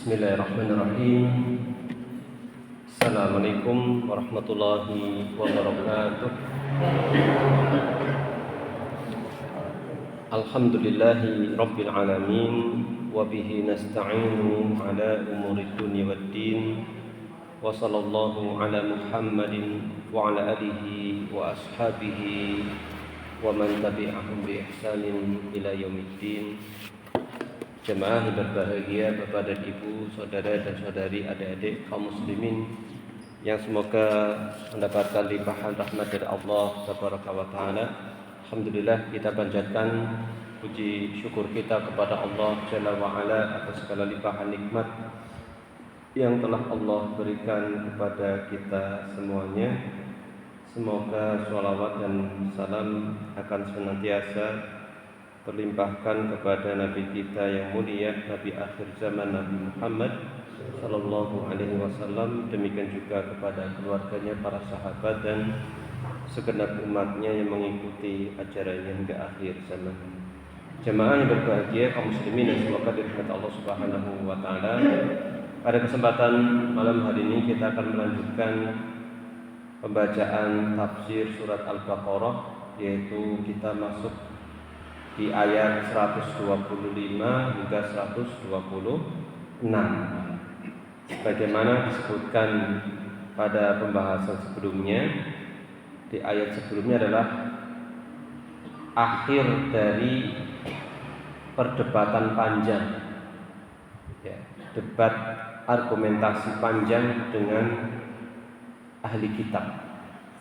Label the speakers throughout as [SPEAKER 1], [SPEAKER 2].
[SPEAKER 1] Bismillahirrahmanirrahim. Assalamualaikum warahmatullahi wabarakatuh. Alhamdulillahi rabbil alamin, wa bihi nasta'inu ala umurid dunya waddin, wa sallallahu ala Muhammadin wa ala alihi wa ashabihi wa man tabi'ahum bi ihsanin ila yaumiddin. Jemaah yang berbahagia, Bapak dan Ibu, saudara dan saudari, adik-adik kaum muslimin yang semoga mendapatkan limpahan rahmat dari Allah Tabaraka wa Ta'ala. Alhamdulillah, kita panjatkan puji syukur kita kepada Allah Jalla wa Ala atas segala limpahan nikmat yang telah Allah berikan kepada kita semuanya. Semoga sholawat dan salam akan senantiasa terlimpahkan kepada Nabi kita yang mulia, Nabi akhir zaman, Nabi Muhammad sallallahu alaihi wasallam, demikian juga kepada keluarganya, para sahabat dan segenap umatnya yang mengikuti ajarannya hingga akhir zaman. Jemaah yang berbahagia, kaum muslimin yang semoga dirahmati Allah Subhanahu wa taala. Pada kesempatan malam hari ini kita akan melanjutkan pembacaan tafsir surat Al-Baqarah, yaitu kita masuk di ayat 125 hingga 126. Sebagaimana disebutkan pada pembahasan sebelumnya, di ayat sebelumnya adalah akhir dari perdebatan panjang, ya, debat argumentasi panjang dengan ahli kitab.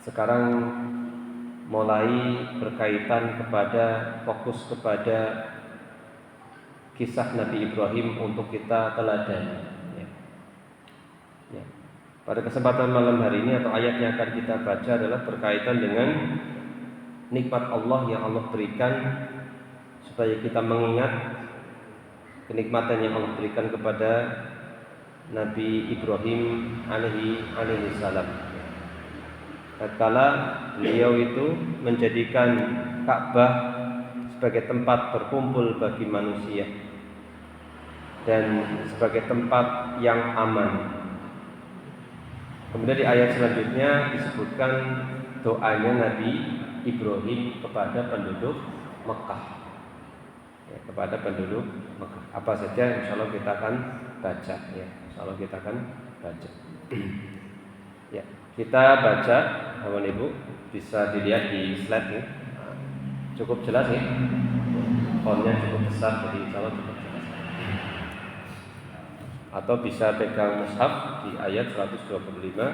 [SPEAKER 1] Sekarang mulai berkaitan kepada fokus kepada kisah Nabi Ibrahim untuk kita teladani. Ya. Pada kesempatan malam hari ini atau ayat yang akan kita baca adalah berkaitan dengan nikmat Allah yang Allah berikan, supaya kita mengingat kenikmatan yang Allah berikan kepada Nabi Ibrahim alaihi salam. Tatkala beliau itu menjadikan Ka'bah sebagai tempat berkumpul bagi manusia dan sebagai tempat yang aman. Kemudian di ayat selanjutnya disebutkan doanya Nabi Ibrahim kepada penduduk Mekah, ya, kepada penduduk Mekah. Apa saja insyaallah kita akan baca, ya. Insyaallah kita akan baca. Ya, kita baca, Bapak Ibu, bisa dilihat di slide ini. Cukup jelas ya. Fontnya cukup besar, jadi insyaallah cukup jelas. Atau bisa pegang mushaf di ayat 125,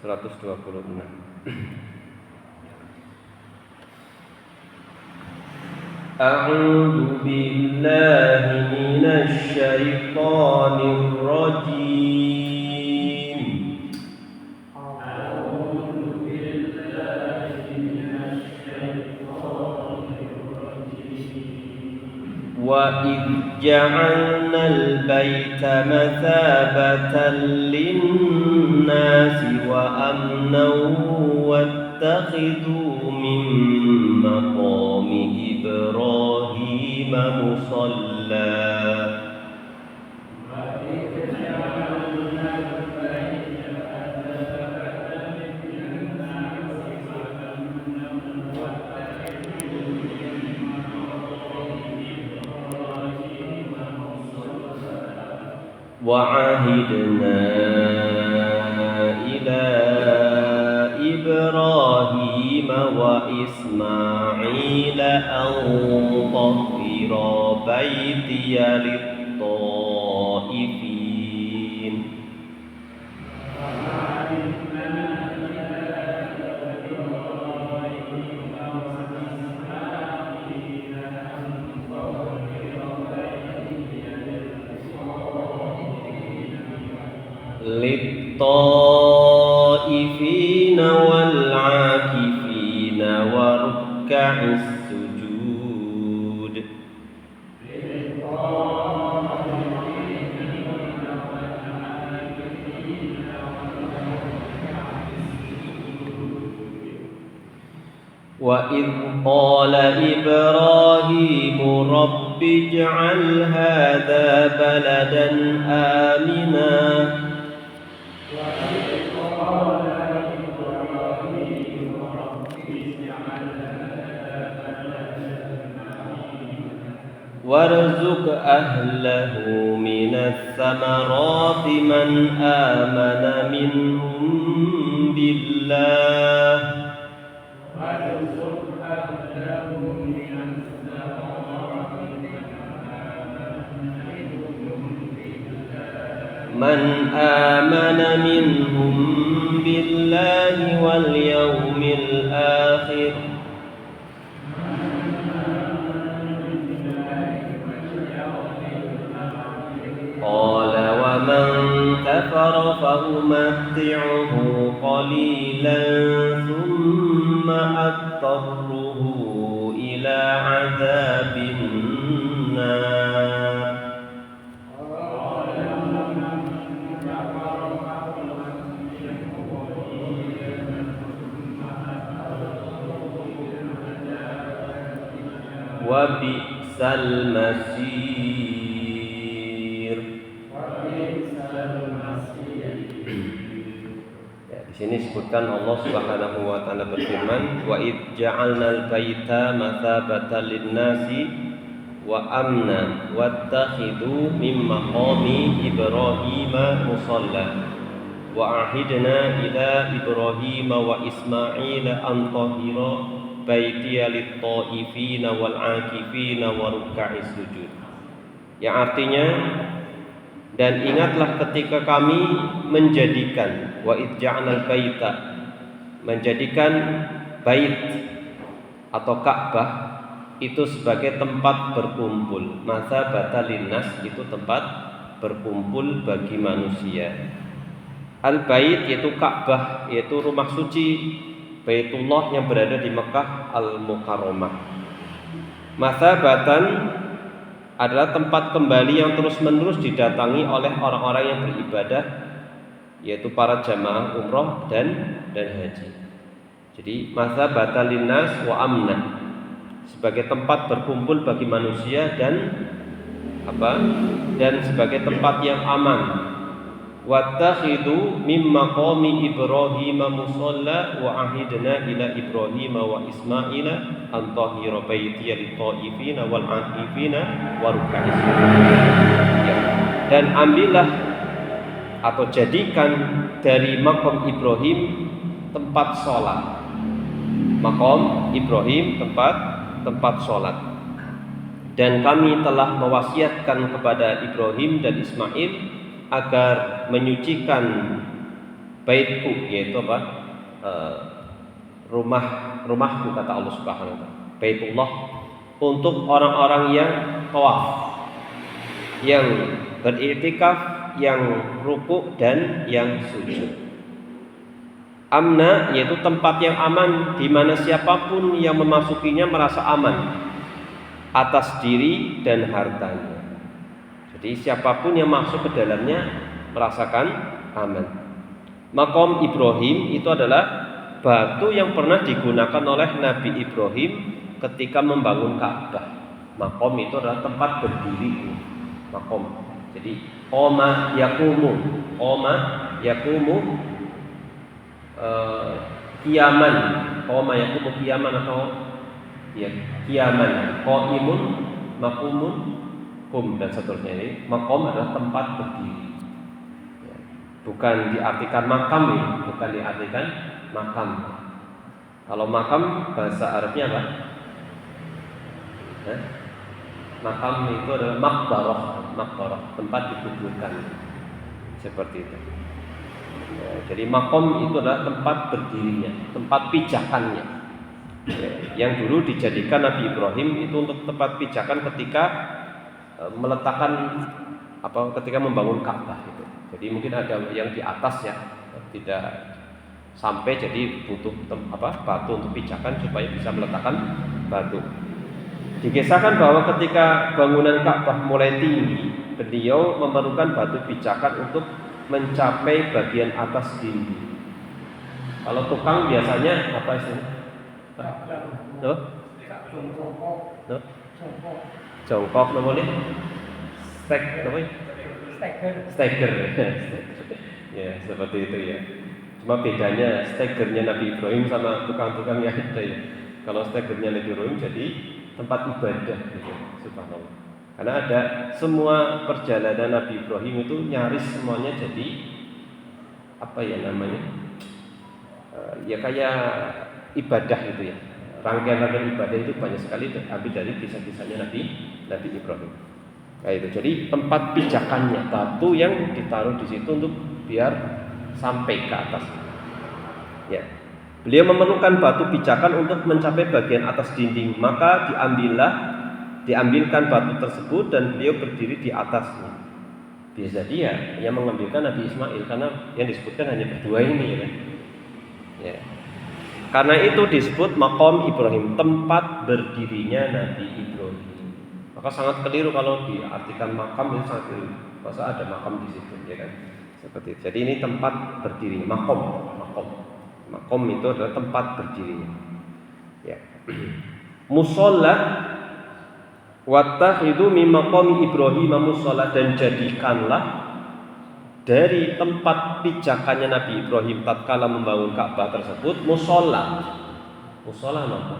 [SPEAKER 1] 126. A'udzu billahi minasy syaithanir rajim. وَإِذْ جَعَلْنَا الْبَيْتَ مَثَابَةً لِلنَّاسِ وَأَمْنًا وَاتَّخِذُوا مِن مَّقَامِ إِبْرَاهِيمَ مُصَلًّى وَعَهِدْنَا إِلَى إِبْرَاهِيمَ وَإِسْمَاعِيلَ أَن طَهِّرَا بَيْتِيَ لِلطَّائِفِينَ للطائفين والعاكفين وركع السجود. وَإِذْ قَالَ إِبْرَاهِيمُ رَبِّ رب اجعل هذا بلدا آمنا وارزق أهله من الثمرات من آمن منهم بالله من آمن منهم بالله واليوم الآخر قال ومن كفر فأمتعه قليلا ثم أضطره إلى عذاب النار وبئس المصير. Ya, di sini disebutkan Allah Subhanahu wa taala berfirman, "Wa id ja'alnal baita mathabatan lin-nasi wa amna wattakhidhu min maqami Ibrahim musalla wa ahidna ila Ibrahim wa Ismail an tahira baitiya lit-ta'ifina wal 'akifina wa ruk'a'is sujud." Yang artinya, dan ingatlah ketika kami menjadikan wa id ja'alnal baita, menjadikan bait atau Ka'bah itu sebagai tempat berkumpul. Masa batalinnas itu tempat berkumpul bagi manusia. Al-Bait yaitu Ka'bah, yaitu rumah suci Baitullah yang berada di Mekah Al-Mukarramah. Masabatan adalah tempat kembali yang terus-menerus didatangi oleh orang-orang yang beribadah, yaitu para jamaah umroh dan haji. Jadi masabatan linnas wa amna, sebagai tempat berkumpul bagi manusia dan sebagai tempat yang aman. Wattakhidu mim maqami Ibrahim musalla wa ahidna ila Ibrahim wa Ismaila an tahira baitiya lit-ta'ifina wal 'akifina wa ruk'a'is sujud. Dan ambillah atau jadikan dari maqam Ibrahim tempat sholat. Maqam Ibrahim tempat sholat. Dan kami telah mewasiatkan kepada Ibrahim dan Ismail agar menyucikan baitku, yaitu rumahku kata Allah Subhanahu wa taala, Baitullah, untuk orang-orang yang tawaf, yang beriktikaf, yang rukuk dan yang sujud. Amna yaitu tempat yang aman, di mana siapapun yang memasukinya merasa aman atas diri dan hartanya. Jadi siapapun yang masuk ke dalamnya merasakan aman. Maqam Ibrahim itu adalah batu yang pernah digunakan oleh Nabi Ibrahim ketika membangun Ka'bah. Maqam itu adalah tempat berdiri. Maqam. Jadi qoma yaqumu kiaman. Qoma yaqumu kiaman atau kiaman. Qaimun maqumun dan seterusnya. Ini maqam adalah tempat berdiri, bukan diartikan makam ya, bukan diartikan makam. Kalau makam bahasa Arabnya apa? Makam itu adalah makbarah, tempat dikuburkan, seperti itu. Jadi maqam itu adalah tempat berdirinya, tempat pijakannya. Yang dulu dijadikan Nabi Ibrahim itu untuk tempat pijakan ketika meletakkan ketika membangun Ka'bah itu. Jadi mungkin ada yang di atas ya, tidak sampai, jadi butuh batu untuk pijakan supaya bisa meletakkan batu. Dikisahkan bahwa ketika bangunan Ka'bah mulai tinggi, beliau memerlukan batu pijakan untuk mencapai bagian atas dinding. Kalau tukang biasanya apa istilahnya? jongkok namanya steger. Ya, seperti itu ya. Cuma bedanya stegernya Nabi Ibrahim sama tukang-tukang yang ada ya. Kalau stegernya Nabi Ibrahim jadi tempat ibadah gitu. Subhanallah. Karena ada semua perjalanan Nabi Ibrahim itu nyaris semuanya jadi apa ya namanya? Ya kayak ibadah gitu ya. Rangkaian-rangkaian ibadah itu banyak sekali diambil dari kisah-kisahnya Nabi Ibrahim. Kayak itu. Jadi tempat pijakannya batu yang ditaruh di situ untuk biar sampai ke atas. Ya. Beliau memerlukan batu pijakan untuk mencapai bagian atas dinding, maka diambilkan batu tersebut dan beliau berdiri di atasnya. Bisa dia yang mengambilkan Nabi Ismail karena yang disebutkan hanya berdua ini ya kan. Ya. Karena itu disebut maqam Ibrahim, tempat berdirinya Nabi Ibrahim. Maka sangat keliru kalau diartikan makam itu sangat keliru. Masa ada makam di situ ya kan? Seperti itu. Jadi ini tempat berdirinya, maqam. Maqam itu adalah tempat berdirinya. Ya. Musalla wattakhidu min maqami Ibrahim musalla, dan jadikanlah dari tempat pijakannya Nabi Ibrahim tatkala membangun Ka'bah tersebut musalla. Musalla apa?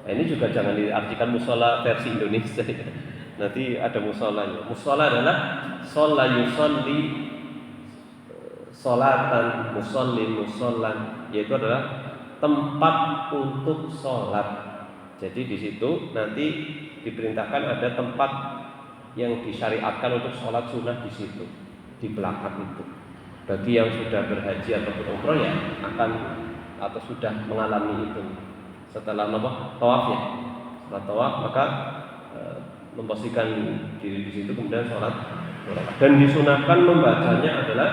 [SPEAKER 1] Nah, ini juga jangan diartikan musalla versi Indonesia. Nanti ada musallanya. Musalla adalah shalla yusalli sholatan, musallin, musallan, yaitu adalah tempat untuk sholat. Jadi di situ nanti diperintahkan ada tempat yang disyariatkan untuk sholat sunnah di situ, di belakang itu. Bagi yang sudah berhaji atau berumrah ya akan atau sudah mengalami itu setelah tawaf ya. Setelah tawaf maka memposisikan diri di situ kemudian sholat. Dan disunahkan membacanya adalah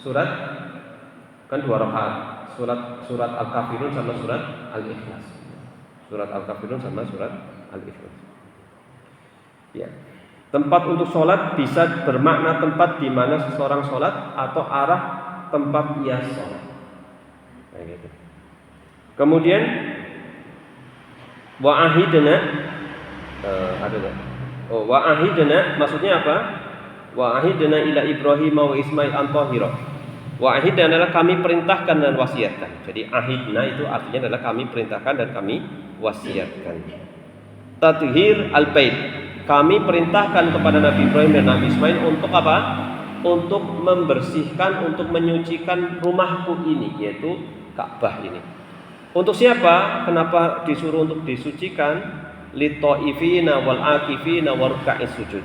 [SPEAKER 1] surat kan 2 rakaat, surat Al-Kafirun sama surat Al-Ikhlas. Surat Al-Kafirun sama surat Al-Ikhlas. Ya. Tempat untuk sholat bisa bermakna tempat di mana seseorang sholat atau arah tempat ia sholat. Nah, gitu. Kemudian wa'ahidna ada enggak? Oh, wa'ahidna maksudnya apa? Wa'ahidna ila Ibrahim wa Ismail an tahira. Wa'ahidna adalah kami perintahkan dan wasiatkan. Jadi ahidna itu artinya adalah kami perintahkan dan kami wasiatkan. Tathhir al-bait. Kami perintahkan kepada Nabi Ibrahim dan Nabi Ismail untuk apa? Untuk membersihkan, untuk menyucikan rumahku ini, yaitu Ka'bah ini. Untuk siapa? Kenapa disuruh untuk disucikan? Lit-thaifina wal akifina waruka'is sujud.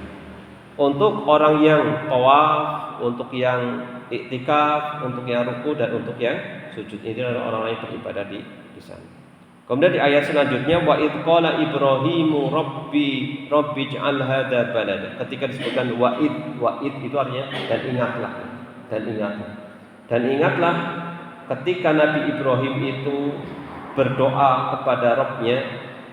[SPEAKER 1] Untuk orang yang tawaf, untuk yang iktikaf, untuk yang ruku dan untuk yang sujud. Ini adalah orang-orang yang beribadah di sana. Kemudian di ayat selanjutnya wa id qala Ibrahimu rabbi ij'al hadza balada. Ketika disebutkan wa id itu artinya dan ingatlah ketika Nabi Ibrahim itu berdoa kepada Rabb-nya,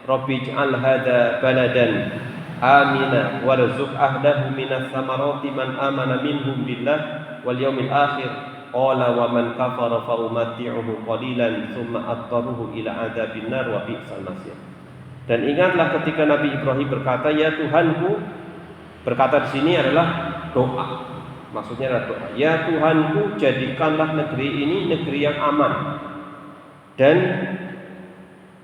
[SPEAKER 1] rabbi ij'al hadza baladan amina warzuq ahlahu minas samarati man amana minhum billah wal yaumil akhir qala wa man kafara fa umatti'uhu qalilan thumma attaruhu ila adzabin nar wa bi'sal masir. Dan ingatlah ketika Nabi Ibrahim berkata, ya Tuhanku, berkata di sini adalah doa. Maksudnya adalah doa. Ya Tuhanku, jadikanlah negeri ini negeri yang aman. Dan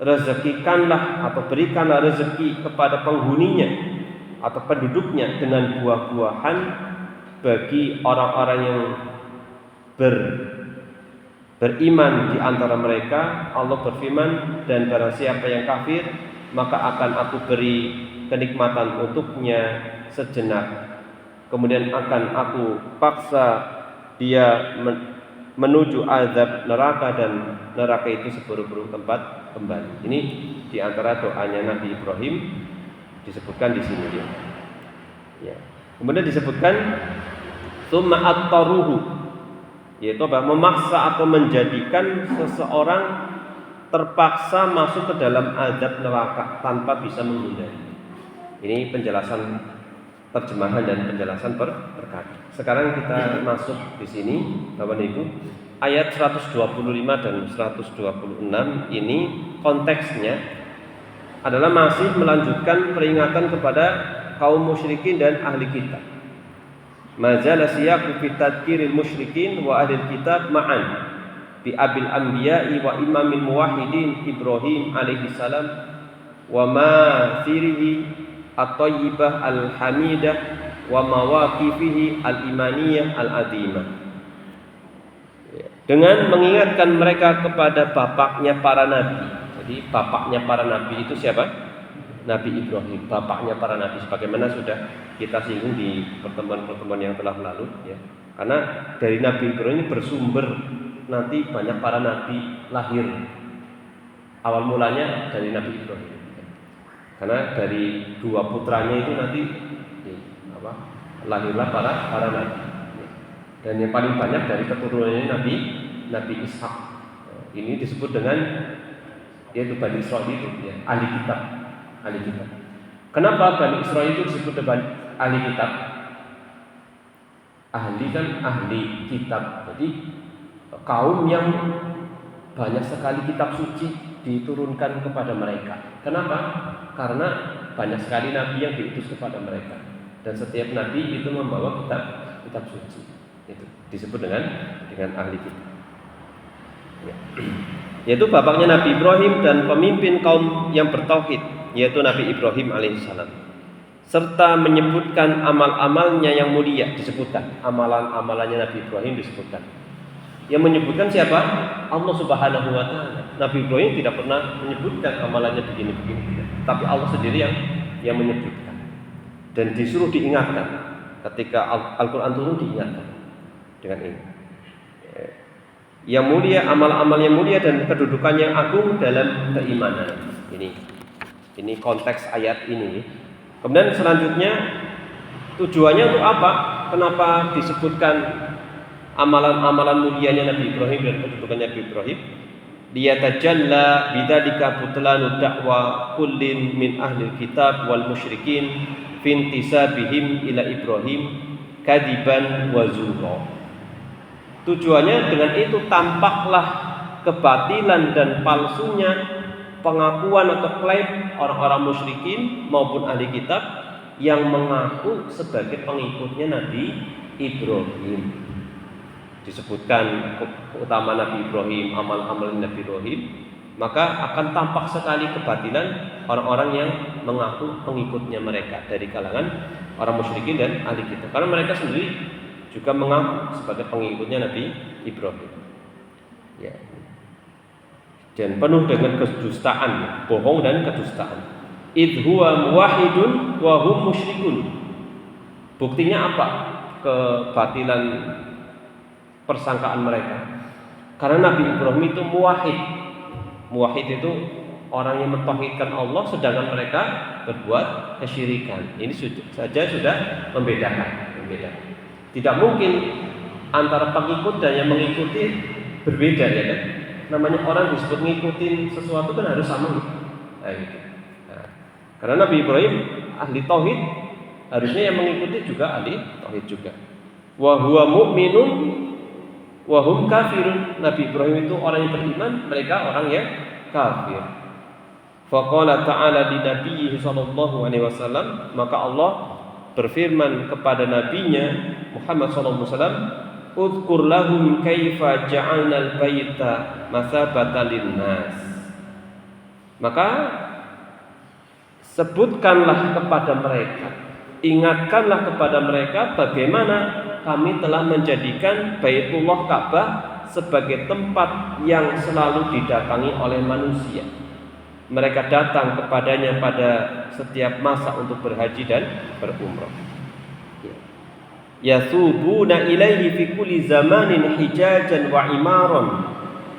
[SPEAKER 1] rezekikanlah atau berikanlah rezeki kepada penghuninya atau penduduknya dengan buah-buahan bagi orang-orang yang beriman di antara mereka. Allah berfirman, dan barang siapa yang kafir maka akan aku beri kenikmatan untuknya sejenak, kemudian akan aku paksa dia menuju azab neraka, dan neraka itu seburuk-buruk tempat kembali. Ini di antara doanya Nabi Ibrahim disebutkan di sini dia. Ya. Kemudian disebutkan summa attaruhu, yaitu apa? Memaksa atau menjadikan seseorang terpaksa masuk ke dalam azab neraka tanpa bisa menghindari. Ini penjelasan terjemahan dan penjelasan perkara. Sekarang kita masuk di sini, Bapak Ibu, ayat 125 dan 126 ini konteksnya adalah masih melanjutkan peringatan kepada kaum musyrikin dan ahli kitab. Mazala siyaqu fi tadhkiril musyrikin wa ahli kitab ma'an bi abil anbiya'i wa imamil muwahhidin Ibrahim alaihi salam wa ma sirihi at-thayyibah al-hamidah wa mawaqifihi al-imaniyah al-azimah. Dengan mengingatkan mereka kepada bapaknya para nabi. Jadi bapaknya para nabi itu siapa? Nabi Ibrahim, bapaknya para nabi, sebagaimana sudah kita singgung di pertemuan-pertemuan yang telah lalu, ya. Karena dari Nabi Ibrahim ini bersumber nanti banyak para nabi lahir. Awal mulanya dari Nabi Ibrahim, karena dari dua putranya itu nanti lahirlah para nabi. Dan yang paling banyak dari keturunannya Nabi Ishak. Ini disebut dengan yaitu Bani Israil itu, ya, ahli kitab. Kenapa Bani Israil itu disebut dengan ahli kitab? Ahli kan ahli kitab. Jadi kaum yang banyak sekali kitab suci diturunkan kepada mereka. Kenapa? Karena banyak sekali nabi yang diutus kepada mereka. Dan setiap nabi itu membawa kitab suci. Itu disebut dengan ahli kitab. Ya. Yaitu bapaknya Nabi Ibrahim dan pemimpin kaum yang bertauhid, yaitu Nabi Ibrahim alaihissalam, serta menyebutkan amal-amalnya yang mulia. Disebutkan amalan-amalannya Nabi Ibrahim disebutkan. Yang menyebutkan siapa? Allah Subhanahu wa taala. Nabi Ibrahim tidak pernah menyebutkan amalannya begini, tapi Allah sendiri yang menyebutkan. Dan disuruh diingatkan ketika Al-Qur'an turun, diingatkan dengan ini. Yang mulia, amal-amal yang mulia dan kedudukan yang agung dalam keimanan. Ini konteks ayat ini. Kemudian selanjutnya tujuannya untuk apa? Kenapa disebutkan amalan-amalan mulianya Nabi Ibrahim dan kedudukannya Nabi Ibrahim? Liyatajalla bidzalika butlanu da'wa kullin min ahli kitab wal musyrikin fi intisabihim ila Ibrahim kadiban wa zura. Tujuannya dengan itu tampaklah kebatilan dan palsunya pengakuan atau klaim orang-orang musyrikin maupun ahli kitab yang mengaku sebagai pengikutnya Nabi Ibrahim. Disebutkan keutamaan Nabi Ibrahim, amal-amal Nabi Ibrahim, maka akan tampak sekali kebatilan orang-orang yang mengaku pengikutnya mereka dari kalangan orang musyrikin dan ahli kitab. Karena mereka sendiri juga mengaku sebagai pengikutnya Nabi Ibrahim. Ya. Dan penuh dengan kedustaan, bohong dan kedustaan. Idh huwa muwahhidun wa hum musyrikun. Buktinya apa? Kebatilan persangkaan mereka. Karena Nabi Ibrahim itu muwahhid. Muwahhid itu orang yang mentauhidkan Allah, sedangkan mereka berbuat kesyirikan. Ini saja sudah membedakan. Tidak mungkin antara pengikut dan yang mengikuti berbeda, ya kan? Namanya orang disebut ngikutin sesuatu kan harus sama. Gitu. Karena Nabi Ibrahim ahli tauhid, harusnya yang mengikuti juga ahli tauhid juga. Wa huwa mu'minun wa hum kafirun. Nabi Ibrahim itu orang yang beriman, mereka orang yang kafir. Faqala ta'ala li nabiyhi sallallahu alaihi wasallam, maka Allah berfirman kepada nabinya Muhammad sallallahu alaihi wasallam, "Udhkur lahum kaifa ja'alnal baita masabatan linnas." Maka sebutkanlah kepada mereka, ingatkanlah kepada mereka bagaimana kami telah menjadikan Baitullah Ka'bah sebagai tempat yang selalu didatangi oleh manusia. Mereka datang kepadanya pada setiap masa untuk berhaji dan berumrah. Yasubuna ilaihi fi kulli zamanin hijajan wa imaron.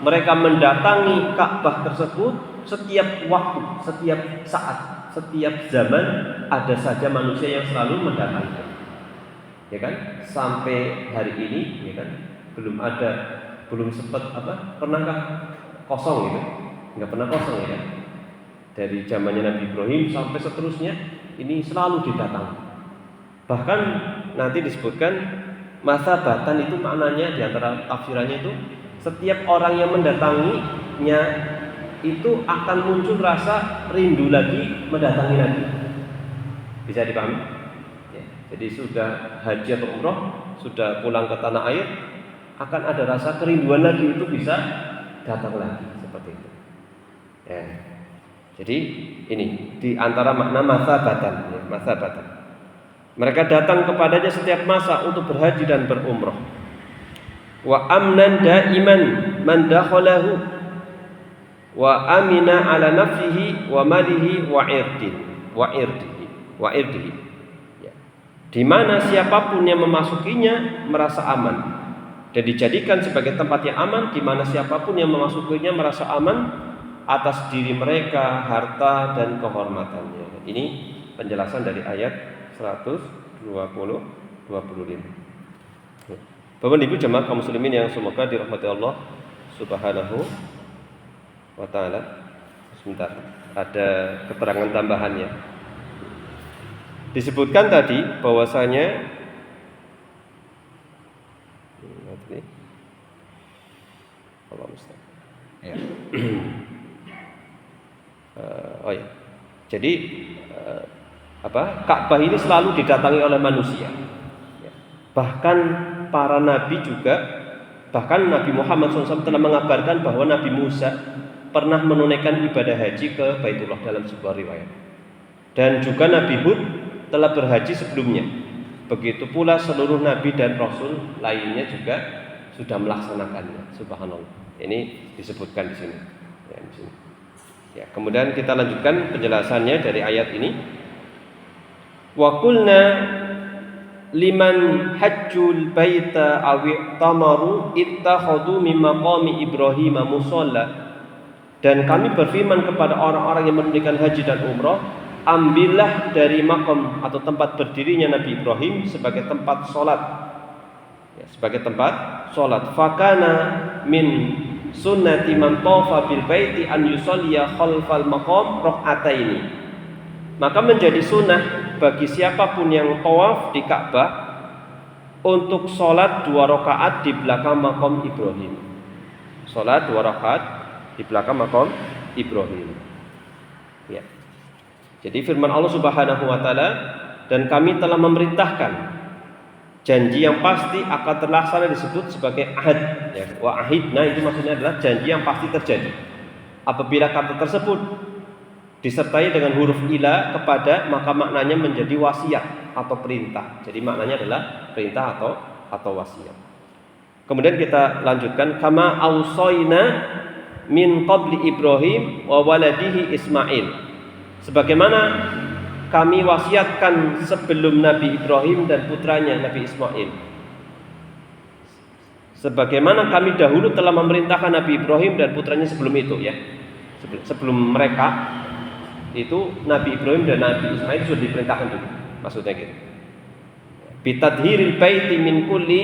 [SPEAKER 1] Mereka mendatangi Ka'bah tersebut setiap waktu, setiap saat, setiap zaman ada saja manusia yang selalu mendatangi. Ya kan? Sampai hari ini, ya kan? Belum sempat pernahkah kosong gitu? Enggak pernah kosong, ya kan? Dari zamannya Nabi Ibrahim sampai seterusnya ini selalu didatangi. Bahkan nanti disebutkan masabatan itu maknanya di antara tafsirannya itu setiap orang yang mendatanginya itu akan muncul rasa rindu lagi mendatangi Nabi. Bisa dipahami? Ya. Jadi sudah haji atau umroh, sudah pulang ke tanah air, akan ada rasa kerinduan lagi, itu bisa datang lagi seperti itu. Ya. Jadi ini di antara makna masabatan, ya, masabatan. Mereka datang kepadanya setiap masa untuk berhaji dan berumroh. Wa amnan daiman man dakhalahu wa amina ala nafsihi wa malihi wa irdihi. Ya. Di mana siapapun yang memasukinya merasa aman dan dijadikan sebagai tempat yang aman, di mana siapapun yang memasukinya merasa aman atas diri mereka, harta dan kehormatannya. Ini penjelasan dari ayat 125. Bapak Ibu jemaah kaum muslimin yang semoga dirahmati Allah Subhanahu wa taala. Sebentar, ada keterangan tambahannya. Disebutkan tadi bahwasanya Allah musta'an. Ya. Oh ya. Jadi Ka'bah ini selalu didatangi oleh manusia. Bahkan para nabi juga, bahkan Nabi Muhammad SAW telah mengabarkan bahwa Nabi Musa pernah menunaikan ibadah haji ke Baitullah dalam sebuah riwayat. Dan juga Nabi Hud telah berhaji sebelumnya. Begitu pula seluruh nabi dan rasul lainnya juga sudah melaksanakannya. Subhanallah. Ini disebutkan di sini. Ya, di sini. Ya, kemudian kita lanjutkan penjelasannya dari ayat ini. Wa qulna liman hajjul baita aw tamaru ittakhadhu min maqami Ibrahim musalla. Dan kami berfirman kepada orang-orang yang menunaikan haji dan umrah, ambillah dari makam atau tempat berdirinya Nabi Ibrahim sebagai tempat salat. Ya, sebagai tempat salat. Fakana min sunnati man tawafa bil baiti an yusalliya khalfal maqam rak'ataini. Maka menjadi sunnah bagi siapapun yang tawaf di Ka'bah untuk sholat 2 rakaat di belakang makam Ibrahim. Sholat 2 rakaat di belakang makam Ibrahim. Ya. Jadi firman Allah Subhanahu wa taala, dan kami telah memerintahkan janji yang pasti akan terlaksana disebut sebagai ahad. Ya. Wa ahidna itu maksudnya adalah janji yang pasti terjadi. Apabila kata tersebut disertai dengan huruf ila kepada, maka maknanya menjadi wasiat atau perintah. Jadi maknanya adalah perintah atau wasiat. Kemudian kita lanjutkan, kama ausoina min qabli Ibrahim wa waladihi Ismail. Sebagaimana kami wasiatkan sebelum Nabi Ibrahim dan putranya Nabi Ismail. Sebagaimana kami dahulu telah memerintahkan Nabi Ibrahim dan putranya sebelum itu, ya. Sebelum mereka itu Nabi Ibrahim dan Nabi Ismail sudah diperintahkan dulu. Maksudnya gitu. Bitadhiril baiti min kulli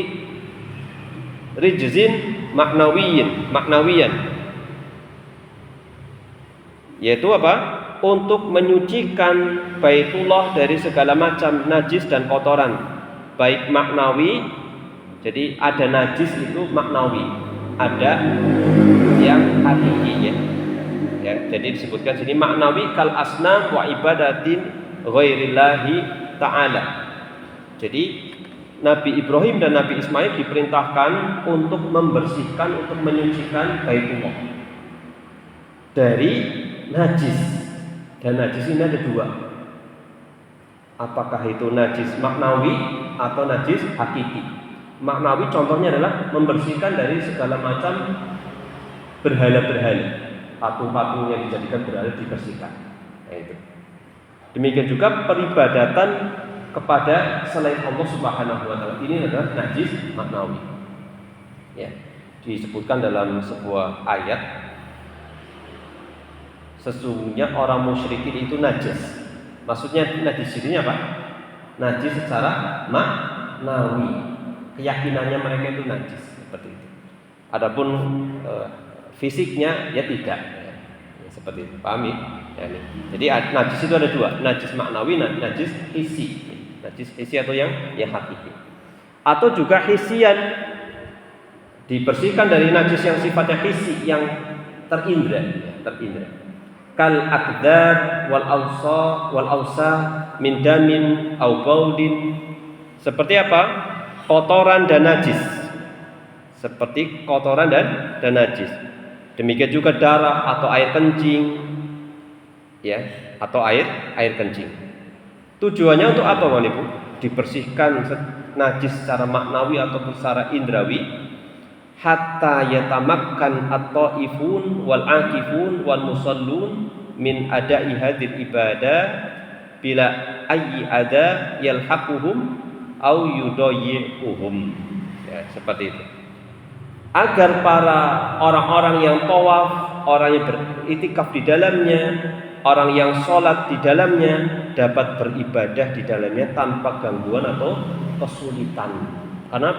[SPEAKER 1] rijzin maknawiyan. Yaitu apa? Untuk menyucikan Baitullah dari segala macam najis dan kotoran, baik maknawi. Jadi ada najis itu maknawi, ada yang hakiki, ya. Ya, jadi disebutkan sini maknawi kal asnam wa ibadatin ghairillahi ta'ala. Jadi Nabi Ibrahim dan Nabi Ismail diperintahkan untuk membersihkan, untuk menyucikan Baitullah dari najis. Dan najis ini ada 2. Apakah itu najis maknawi atau najis hakiki? Maknawi contohnya adalah membersihkan dari segala macam berhala-berhala. Patung-patung yang dijadikan berhala dibersihkan. Nah, itu. Demikian juga peribadatan kepada selain Allah Subhanahu wa taala. Ini adalah najis maknawi. Ya, disebutkan dalam sebuah ayat, sesungguhnya orang musyrikin itu najis. Maksudnya najis ini apa? Najis secara maknawi. Keyakinannya mereka itu najis seperti itu. Adapun fisiknya ya tidak, ya, seperti itu. Pahami? Ya, jadi najis itu ada 2, najis maknawi, najis hissi. Najis hissi atau yang hakiki. Atau juga hissian, dibersihkan dari najis yang sifatnya hissi, yang terindra, ya, terindra. Kal akdar wal ausa min damin au baudin. Seperti apa? Kotoran dan najis. Seperti kotoran dan najis. Demikian juga darah atau air kencing, ya, atau air kencing. Tujuannya untuk apa, Bapak Ibu? Dibersihkan najis secara maknawi atau secara indrawi, hatta yatamakkan at-taifun wal akifun wal musallun min ada'i hadhil ibadah bila ayyi ada yalhaquhum au yudayyi'uhum. Ya, seperti itu. Agar para orang-orang yang tawaf, orang yang beritikaf di dalamnya, orang yang sholat di dalamnya dapat beribadah di dalamnya tanpa gangguan atau kesulitan. Karena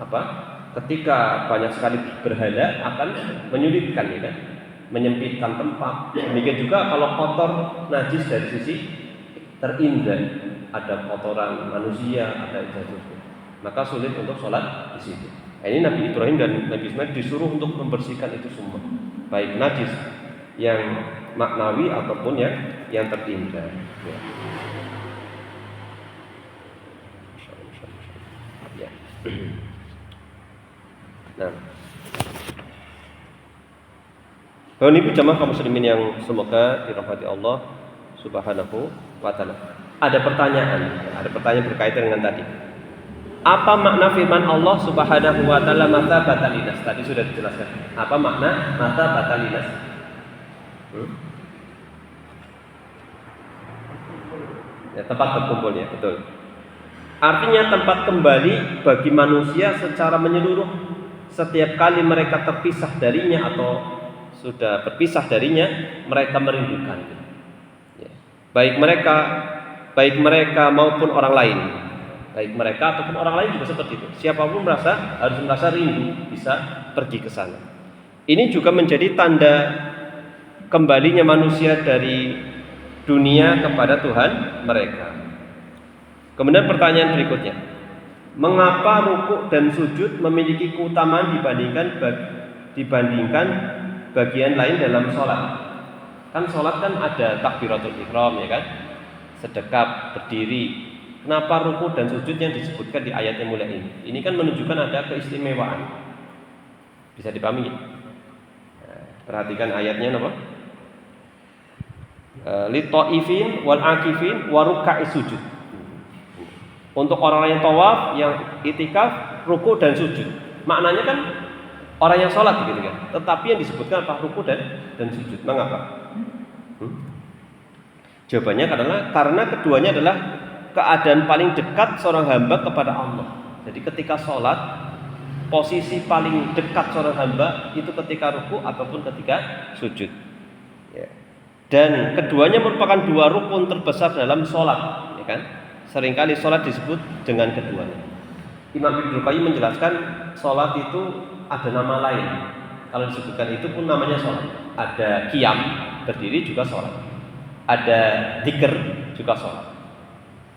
[SPEAKER 1] apa? Ketika banyak sekali berhala akan menyulitkan, ya kan? Menyempitkan tempat. Demikian juga kalau kotor najis dari sisi terindra, ada kotoran manusia, ada itu, maka sulit untuk sholat di situ. Ini Nabi Ibrahim dan Nabi Ismail disuruh untuk membersihkan itu semua, baik najis yang maknawi ataupun yang terindra. Ya. Ya. Nah, Bapak Ibu jamaah kaum muslimin yang semoga dirahmati Allah Subhanahu wa taala. Ada pertanyaan berkaitan dengan tadi. Apa makna firman Allah Subhanahu wa taala mata batalinas? Tadi sudah dijelaskan. Apa makna mata batalinas? Ya, tempat berkumpulnya, betul. Artinya tempat kembali bagi manusia secara menyeluruh. Setiap kali mereka terpisah darinya atau sudah berpisah darinya, mereka merindukan. Ya. Baik mereka maupun orang lain. Baik mereka ataupun orang lain juga seperti itu. Siapapun harus merasa rindu bisa pergi ke sana. Ini juga menjadi tanda kembalinya manusia dari dunia kepada Tuhan mereka. Kemudian pertanyaan berikutnya, mengapa rukuk dan sujud memiliki keutamaan dibandingkan bagian lain dalam sholat? Kan sholat kan ada takbiratul ihram, ya kan? Sedekap, berdiri. Kenapa rukuk dan sujud yang disebutkan di ayat yang mulia ini? Ini kan menunjukkan ada keistimewaan. Bisa dipahami? Perhatikan ayatnya apa? Li-ta'ifin wal akifin wa ruka'is sujud. Untuk orang yang tawaf, yang itikaf, ruku dan sujud. Maknanya kan orang yang sholat gitu kan. Tetapi yang disebutkan apa? Ruku dan sujud. Mengapa? Jawabannya adalah karena keduanya adalah keadaan paling dekat seorang hamba kepada Allah. Jadi ketika sholat, posisi paling dekat seorang hamba itu ketika ruku ataupun ketika sujud. Ya. Dan keduanya merupakan dua rukun terbesar dalam sholat, ya kan? Seringkali sholat disebut dengan keduanya. Imam Ibnu Qayyim menjelaskan sholat itu ada nama lain. Kalau disebutkan itu pun namanya sholat. Ada qiyam, berdiri juga sholat. Ada dzikir juga sholat.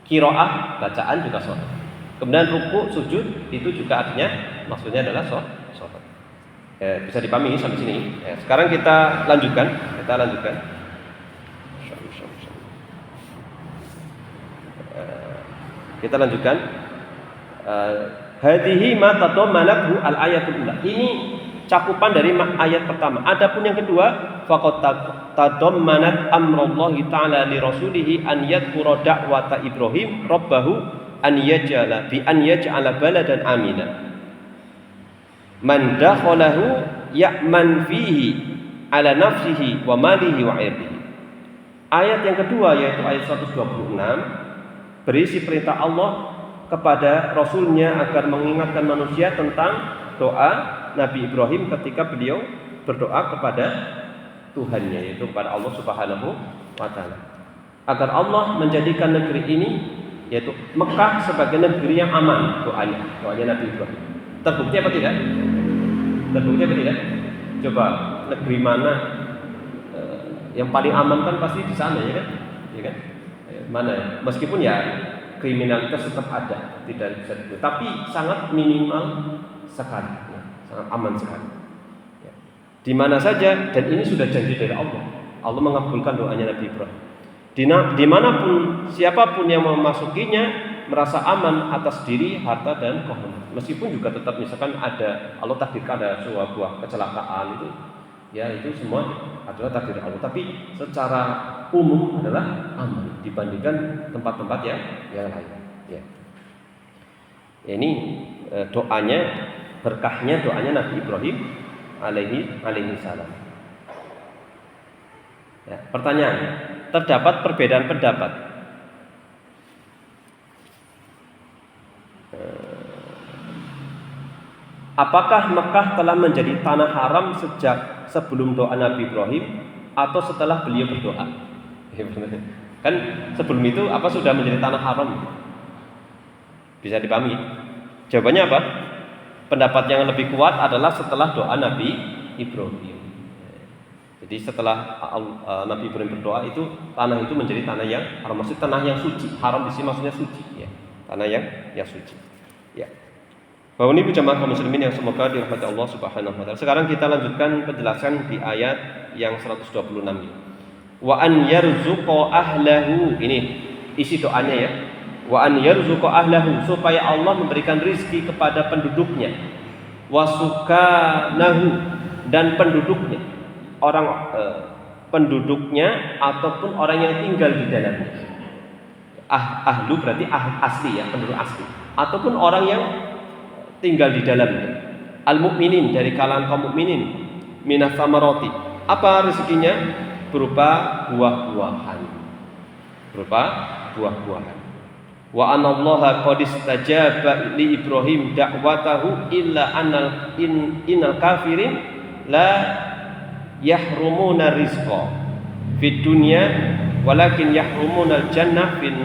[SPEAKER 1] Qiraah, bacaan juga sholat. Kemudian ruku, sujud itu juga artinya maksudnya adalah sholat. Bisa dipahami sampai sini. Sekarang kita lanjutkan. Kita lanjutkan. Hadhihi ma tadammanathu al-ayatul ula. Ini cakupan dari ayat pertama. Adapun yang kedua, faqad tadammanat amrallahi ta'ala li rasulih an yadhkura da'wata Ibrahim rabbahu an yaj'ala baladan amina. Man dakhalahu ya'man fihi ala nafsihi wa malihi wa 'irdihi. Ayat yang kedua yaitu ayat 126 berisi perintah Allah kepada Rasulnya agar mengingatkan manusia tentang doa Nabi Ibrahim ketika beliau berdoa kepada Tuhannya, yaitu kepada Allah Subhanahu wa ta'ala, agar Allah menjadikan negeri ini, yaitu Mekah, sebagai negeri yang aman. Doanya Nabi Ibrahim terbukti apa tidak? Coba negeri mana yang paling aman? Kan pasti di sana, ya kan? Mana ya? Meskipun ya kriminalitas tetap ada, tidak bisa dibuat, tapi sangat minimal sekali, ya, sangat aman sekali. Ya. Di mana saja, dan ini sudah janji dari Allah. Allah mengabulkan doanya Nabi Ibrahim. Dimanapun, siapapun yang memasukinya merasa aman atas diri, harta dan kehormatan. Meskipun juga tetap misalkan ada Allah takdirkan ada sebuah kecelakaan itu, ya itu semua adalah takdir Allah. Tapi secara umum adalah aman dibandingkan tempat-tempat yang lain. Ya. Ini doanya, berkahnya doanya Nabi Ibrahim alaihi salam. Ya, pertanyaan, terdapat perbedaan pendapat. Apakah Mekah telah menjadi tanah haram sejak sebelum doa Nabi Ibrahim atau setelah beliau berdoa? Kan sebelum itu apa sudah menjadi tanah haram? Bisa dipahami? Jawabannya apa? Pendapat yang lebih kuat adalah setelah doa Nabi Ibrahim. Jadi setelah Nabi Ibrahim berdoa itu tanah itu menjadi tanah yang haram, maksud tanah yang suci. Haram di sini maksudnya suci, ya. Tanah yang suci. Ya. Bahwa ini jemaah kaum muslimin yang semoga dirahmati Allah Subhanahu wa taala. Sekarang kita lanjutkan penjelasan di ayat yang 126 ini. Wa an yarzuqa ahlahu, ini isi doanya ya. Wa an yarzuqa ahlahu, supaya Allah memberikan rizki kepada penduduknya. Wa sukanahu, dan penduduknya. Penduduknya ataupun orang yang tinggal di dalamnya. Ahlu berarti asli ya, penduduk asli. Ataupun orang yang tinggal di dalamnya. Al-mu'minin, dari kalangan kaum mukminin. Minas samarati. Apa rezekinya? Berupa buah-buahan. Wa anallaha qad istajaba li Ibrahim da'watahu illa innal kafirin la yahrumuna rizqa fid dunya walakin yahrumuna al-jannah fid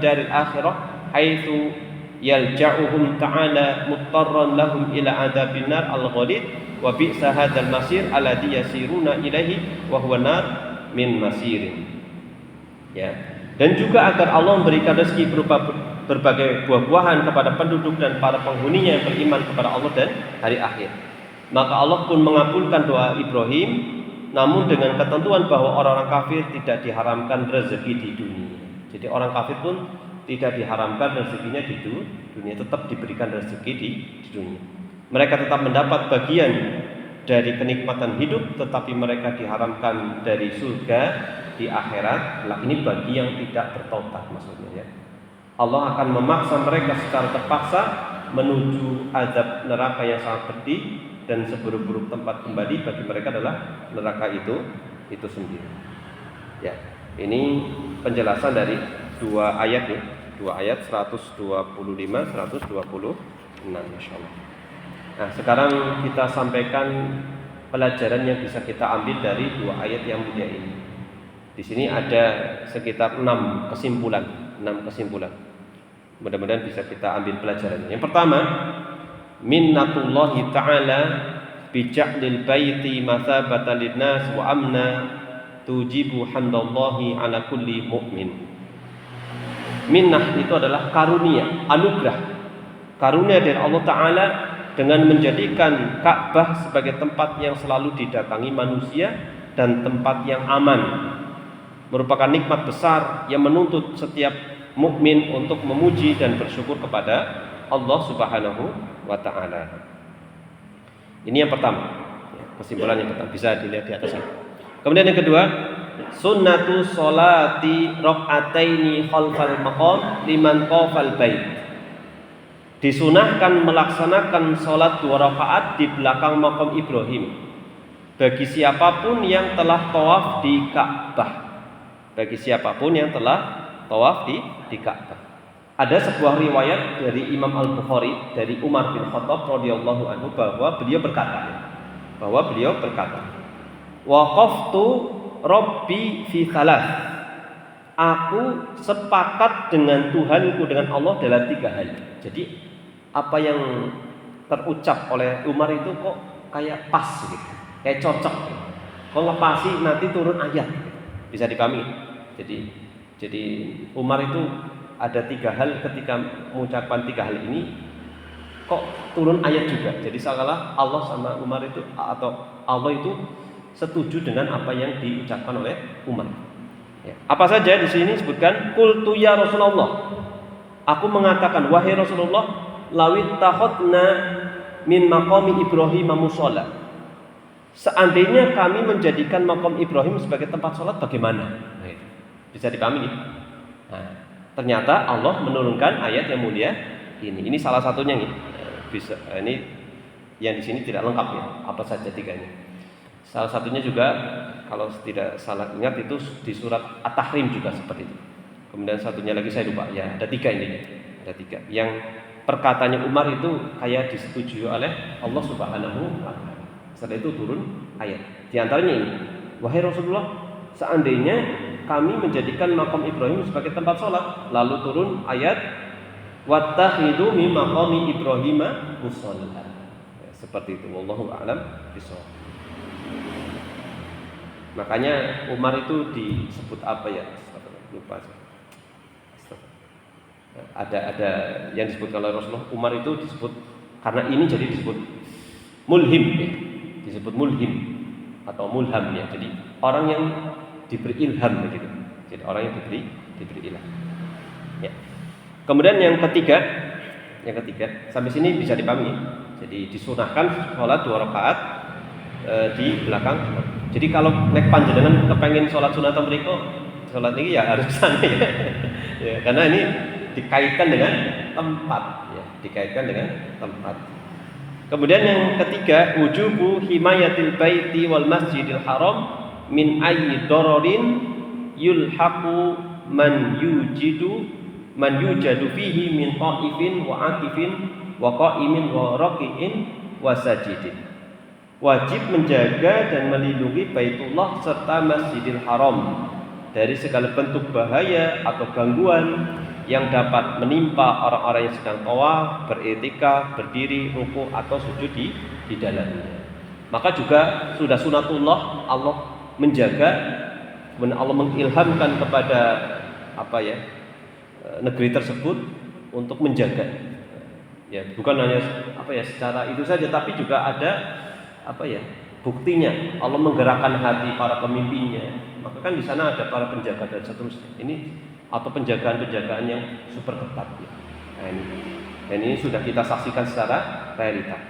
[SPEAKER 1] daril akhirah haitsu yalja'uhum ta'ala muttarran lahum ila adabin nar al-ghalid wa bi'sa hadzal masir alladhi yasiruna ilaihi wa huwa nar min masirin. Ya. Dan juga agar Allah memberikan rezeki berupa berbagai buah-buahan kepada penduduk dan para penghuninya yang beriman kepada Allah dan hari akhir. Maka Allah pun mengabulkan doa Ibrahim, namun dengan ketentuan bahwa orang-orang kafir tidak diharamkan rezeki di dunia. Jadi orang kafir pun tidak diharamkan rezekinya di dunia, tetap diberikan rezeki di dunia. Mereka tetap mendapat bagian dari kenikmatan hidup, tetapi mereka diharamkan dari surga di akhirat. Lah ini bagi yang tidak bertobat maksudnya ya. Allah akan memaksa mereka secara terpaksa menuju azab neraka yang sangat pedih, dan seburuk-buruk tempat kembali bagi mereka adalah neraka itu sendiri. Ya, ini penjelasan dari dua ayat ya, 125, 126, masyaallah. Nah, sekarang kita sampaikan pelajaran yang bisa kita ambil dari dua ayat yang mulia ini. Di sini ada sekitar 6 kesimpulan. Mudah-mudahan bisa kita ambil pelajarannya. Yang pertama, minnatullahi ta'ala bija'lil baiti mathabatan linnas wa amna tujibu hamdallahi ala kulli mu'min. Minnah itu adalah karunia, anugerah. Karunia dari Allah Ta'ala dengan menjadikan Ka'bah sebagai tempat yang selalu didatangi manusia dan tempat yang aman. Merupakan nikmat besar yang menuntut setiap mukmin untuk memuji dan bersyukur kepada Allah Subhanahu wa ta'ala. Ini yang pertama. Kesimpulan yang pertama bisa dilihat di atasnya. Kemudian yang kedua, sunnatu sholati rakaataini khalfal maqam liman qafal bait. Disunahkan melaksanakan sholat 2 rakaat di belakang makam Ibrahim bagi siapapun yang telah tawaf di Ka'bah. Di Ka'bah. Ada sebuah riwayat dari Imam Al-Bukhari dari Umar bin Khattab radhiyallahu anhu bahwa beliau berkata, waqaftu Rabbi fi thalath. Aku sepakat dengan Tuhanku, dengan Allah dalam 3 hal. Jadi apa yang terucap oleh Umar itu kok kayak pas gitu, kayak cocok. Kok ngepasi nanti turun ayat. Bisa dipahami. Jadi Umar itu ada 3 hal, ketika mengucapkan 3 hal ini kok turun ayat juga. Jadi seolah Allah sama Umar itu atau Allah itu setuju dengan apa yang diucapkan oleh Umar. Ya. Apa saja di sini disebutkan qultu ya Rasulullah. Aku mengatakan wahai Rasulullah, lawit takhotna min maqami Ibrahim musholla. Seandainya kami menjadikan makam Ibrahim sebagai tempat sholat bagaimana? Nah, itu bisa dipahami nih. Nah, ternyata Allah menurunkan ayat yang mulia ini. Ini salah satunya nih. Bisa ini yang di sini tidak lengkap ya. Apa saja tiganya? Salah satunya juga kalau tidak salah ingat itu di surat At-Tahrim juga seperti itu. Kemudian satunya lagi saya lupa ya, ada 3 ini. Ada 3. Yang perkataannya Umar itu kayak disetujui oleh Allah Subhanahu wa taala. Setelah itu turun ayat. Di antaranya ini, wahai Rasulullah, seandainya kami menjadikan makam Ibrahim sebagai tempat sholat, lalu turun ayat wattakhidu min maqami Ibrahim musholla. Ya, seperti itu. Wallahu a'lam bishawab. Makanya Umar itu disebut apa ya? Lupa. Ada yang disebut oleh Rasulullah, Umar itu disebut karena ini jadi disebut mulhim ya. Disebut mulhim atau mulham ya. Jadi orang yang diberi ilham begitu. Jadi orang yang diberi ilham. Ya. Kemudian yang ketiga sampai sini bisa dipahami. Jadi disunahkan sholat 2 rakaat di belakang. Jadi kalau nek panjenengan kepengen sholat sunat mriko, sholat ini ya harus sana ya. Ya, karena ini dikaitkan dengan tempat ya, dikaitkan dengan tempat. Kemudian yang ketiga, wujubu himayatil baiti wal masjidil haram min ayyi dararin yulhaqu man yujadu fihi min qaifin wa akifin wa qaimin wa raqiin wa sajidin. Wajib menjaga dan melindungi Baitullah serta Masjidil Haram dari segala bentuk bahaya atau gangguan yang dapat menimpa orang-orang yang sedang tawaf, beriktikaf, berdiri, ruku atau sujud di dalamnya. Maka juga sudah sunatullah Allah menjaga, Allah mengilhamkan kepada negeri tersebut untuk menjaga. Ya, bukan hanya secara itu saja, tapi juga ada buktinya. Allah menggerakkan hati para pemimpinnya. Maka kan di sana ada para penjaga dan seterusnya. Ini atau penjagaan-penjagaan yang super ketat ya. Nah, ini sudah kita saksikan secara realita.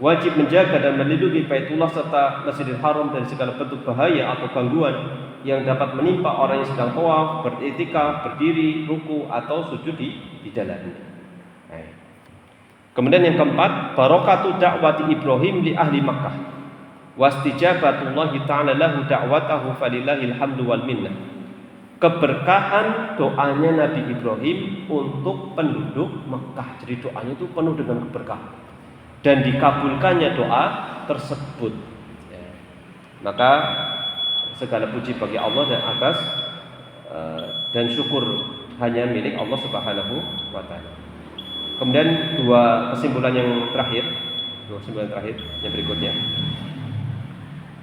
[SPEAKER 1] Wajib menjaga dan melindungi Baitullah serta Masjidil Haram dari segala bentuk bahaya atau gangguan yang dapat menimpa orang yang sedang tawaf, beriktikaf, berdiri, ruku atau sujud di dalamnya. Nah. Kemudian yang keempat, barakatu da'wati Ibrahim li ahli Makkah. Wastijabatullahi ta'ala lahu da'watahu falillahil hamdu wal minnah. Keberkahan doanya Nabi Ibrahim untuk penduduk Mekah. Jadi doanya itu penuh dengan keberkahan dan dikabulkannya doa tersebut ya. Maka segala puji bagi Allah dan atas dan syukur hanya milik Allah Subhanahu wa taala. Kemudian dua kesimpulan yang terakhir yang berikutnya.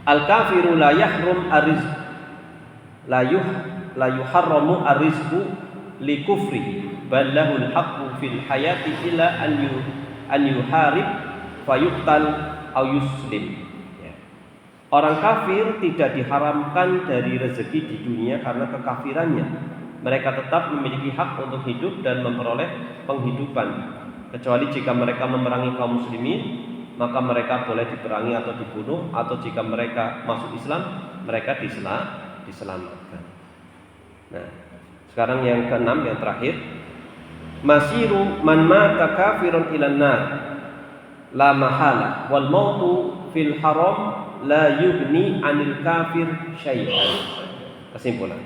[SPEAKER 1] Al-kafiru la yahrum ariz la yuharramu arizqu li kufri bal lahul haqqu fil hayati illa an yuharib fayuqtal aw yuslim ya. Orang kafir tidak diharamkan dari rezeki di dunia karena kekafirannya. Mereka tetap memiliki hak untuk hidup dan memperoleh penghidupan kecuali jika mereka memerangi kaum muslimin, maka mereka boleh diperangi atau dibunuh, atau jika mereka masuk Islam, mereka diselamatkan. Nah, sekarang yang keenam, yang terakhir, masiru man mata kafirun ilan nar la mahala wal mautu fil haram la yughni anil kafir syai'an. Kesimpulan,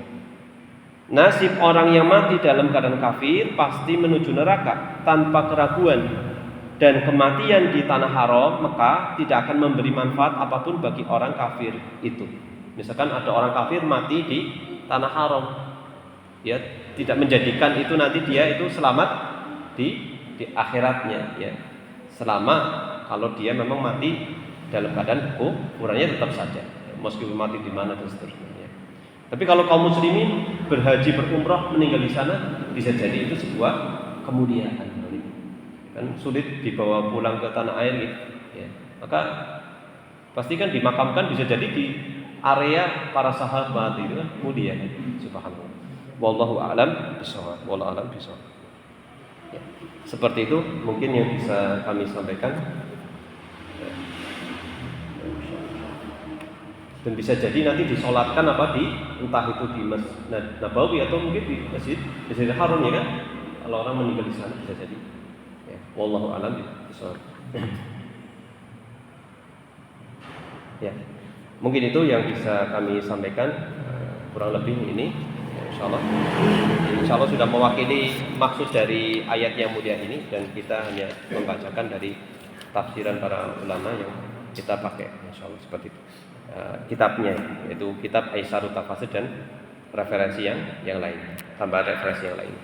[SPEAKER 1] nasib orang yang mati dalam keadaan kafir pasti menuju neraka tanpa keraguan, dan kematian di tanah haram Mekah tidak akan memberi manfaat apapun bagi orang kafir itu. Misalkan ada orang kafir mati di tanah haram, ya tidak menjadikan itu nanti dia itu selamat di akhiratnya ya. Selama kalau dia memang mati dalam keadaan kufurannya tetap saja, meskipun mati di mana dan seterusnya. Tapi kalau kaum muslimin berhaji berumrah meninggal di sana, bisa jadi itu sebuah kemuliaan. kan sulit dibawa pulang ke tanah air gitu. Ya. Maka pastikan dimakamkan bisa jadi di area para sahabat itu kan mulia. Subhanallah. Wallahu a'lam bishawab. Wallahu a'lam bishawab. Ya. Seperti itu mungkin yang bisa kami sampaikan. Ya. Dan bisa jadi nanti disolatkan apa entah itu di Masjid Nabawi atau mungkin di Masjidil Haram ya kan. Kalau orang meninggal di sana bisa jadi. Ya. Wallahu a'lam bishawab. Ya, mungkin itu yang bisa kami sampaikan kurang lebih ini. Insya Allah sudah mewakili maksud dari ayat yang mulia ini dan kita hanya membacakan dari tafsiran para ulama yang kita pakai. Insya Allah seperti itu. Kitabnya yaitu kitab Aisarut Tafasir dan referensi yang lain, tambahan referensi yang lain.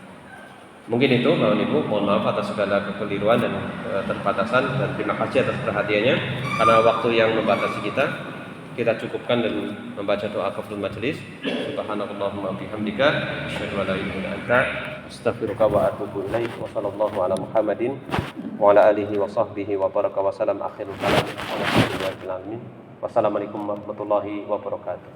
[SPEAKER 1] Mungkin itu Bapak Ibu, mohon maaf atas segala kekeliruan dan keterbatasan dan terima kasih atas perhatiannya karena waktu yang membatasi kita cukupkan dan membaca doa kafaratul majelis. Subhanakallahumma bihamdika asyhadu an la ilaha illa anta astaghfiruka wa atubu ilaik wa sallallahu ala Muhammadin wa ala alihi wa sahbihi wa baraka wa salam akhirul kalam alhamdulillahi alamin. Wassalamualaikum warahmatullahi wabarakatuh.